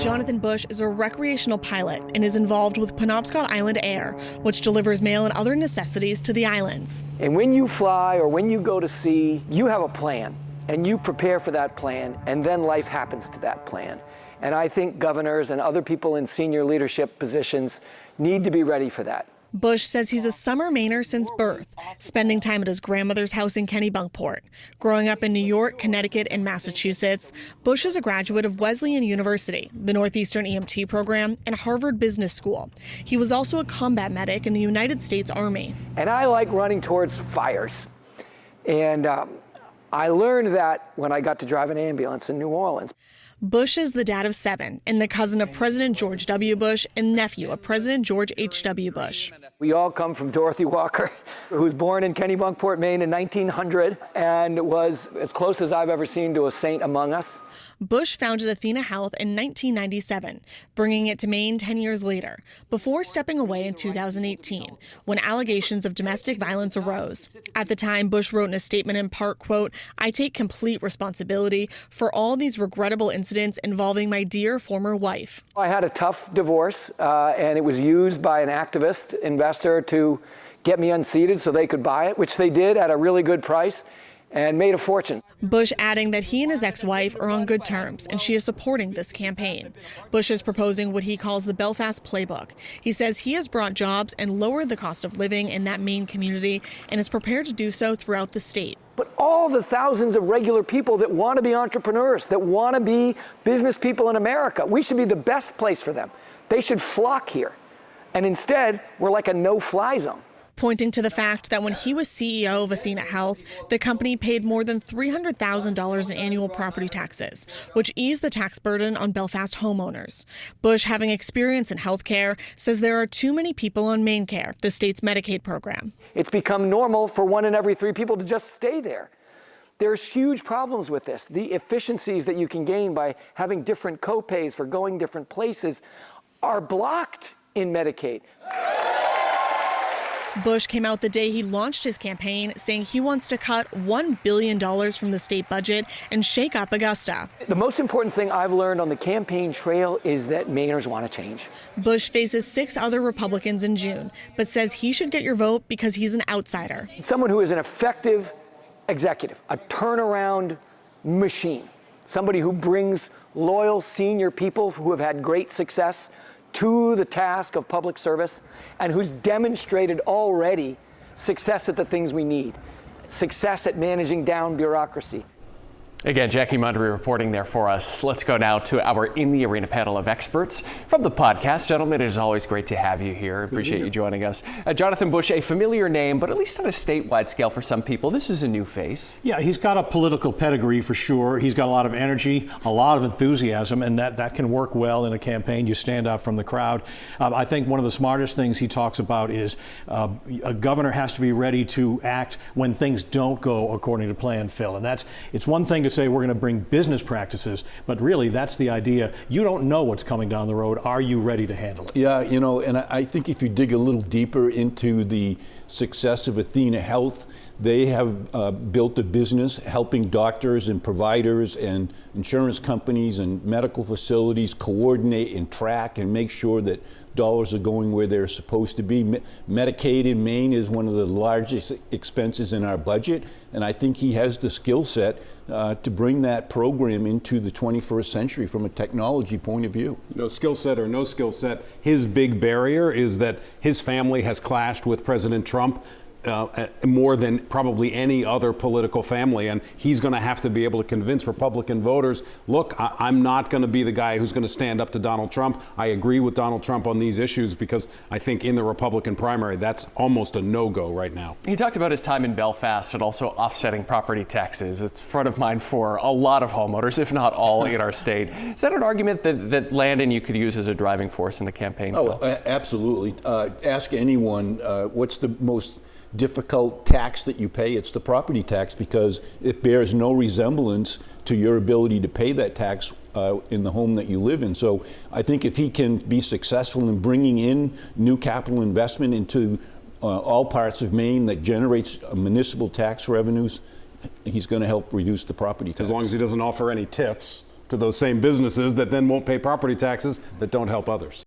Jonathan Bush is a recreational pilot and is involved with Penobscot Island Air, which delivers mail and other necessities to the islands. And when you fly or when you go to sea, you have a plan and you prepare for that plan, and then life happens to that plan. And I think governors and other people in senior leadership positions need to be ready for that. Bush says he's a summer Mainer since birth, spending time at his grandmother's house in Kennebunkport. Growing up in New York, Connecticut, and Massachusetts, Bush is a graduate of Wesleyan University, the Northeastern EMT program, and Harvard Business School. He was also a combat medic in the United States Army. And I like running towards fires. And I learned that when I got to drive an ambulance in New Orleans. Bush is the dad of 7 and the cousin of President George W. Bush and nephew of President George H.W. Bush. We all come from Dorothy Walker, who was born in Kennebunkport, Maine in 1900 and was as close as I've ever seen to a saint among us. Bush founded Athena Health in 1997, bringing it to Maine 10 years later, before stepping away in 2018, when allegations of domestic violence arose. At the time, Bush wrote in a statement in part, quote, "I take complete responsibility for all these regrettable incidents involving my dear former wife." I had a tough divorce, and it was used by an activist investor to get me unseated so they could buy it, which they did at a really good price, and made a fortune. Bush adding that he and his ex-wife are on good terms, and she is supporting this campaign. Bush is proposing what he calls the Belfast playbook. He says he has brought jobs and lowered the cost of living in that Maine community and is prepared to do so throughout the state. But all the thousands of regular people that want to be entrepreneurs, that want to be business people in America, we should be the best place for them. They should flock here. And instead, we're like a no-fly zone. Pointing to the fact that when he was CEO of Athena Health, the company paid more than $300,000 in annual property taxes, which eased the tax burden on Belfast homeowners. Bush, having experience in health care, says there are too many people on MaineCare, the state's Medicaid program. It's become normal for 1 in every 3 people to just stay there. There's huge problems with this. The efficiencies that you can gain by having different co-pays for going different places are blocked in Medicaid. Bush came out the day he launched his campaign saying he wants to cut $1 billion from the state budget and shake up Augusta. The most important thing I've learned on the campaign trail is that Mainers want to change. Bush faces 6 other Republicans in June, but says he should get your vote because he's an outsider. Someone who is an effective executive, a turnaround machine, somebody who brings loyal senior people who have had great success to the task of public service, and who's demonstrated already success at the things we need, success at managing down bureaucracy. Again, Jackie Mundry reporting there for us. Let's go now to our In the Arena panel of experts from the podcast. Gentlemen, it is always great to have you here. Appreciate you joining us. Jonathan Bush, a familiar name, but at least on a statewide scale for some people, this is a new face. Yeah, he's got a political pedigree for sure. He's got a lot of energy, a lot of enthusiasm, and that can work well in a campaign. You stand out from the crowd. I think one of the smartest things he talks about is a governor has to be ready to act when things don't go according to plan, Phil. And it's one thing to say we're going to bring business practices, but really that's the idea. You don't know what's coming down the road. Are you ready to handle it? Yeah, and I think if you dig a little deeper into the success of Athena Health, they have built a business helping doctors and providers and insurance companies and medical facilities coordinate and track and make sure that dollars are going where they're supposed to be. Medicaid in Maine is one of the largest expenses in our budget, and I think he has the skill set to bring that program into the 21st century from a technology point of view. Skill set or no skill set, his big barrier is that his family has clashed with President Trump more than probably any other political family, and he's going to have to be able to convince Republican voters, look, I'm not going to be the guy who's going to stand up to Donald Trump. I agree with Donald Trump on these issues because I think in the Republican primary that's almost a no-go right now. He talked about his time in Belfast and also offsetting property taxes. It's front of mind for a lot of homeowners, if not all, in our state. Is that an argument that Landon you could use as a driving force in the campaign? Oh, absolutely. Ask anyone what's the most difficult tax that you pay. It's the property tax because it bears no resemblance to your ability to pay that tax in the home that you live in. So I think if he can be successful in bringing in new capital investment into all parts of Maine that generates municipal tax revenues, he's going to help reduce the property tax. As long as he doesn't offer any TIFs. to those same businesses that then won't pay property taxes that don't help others.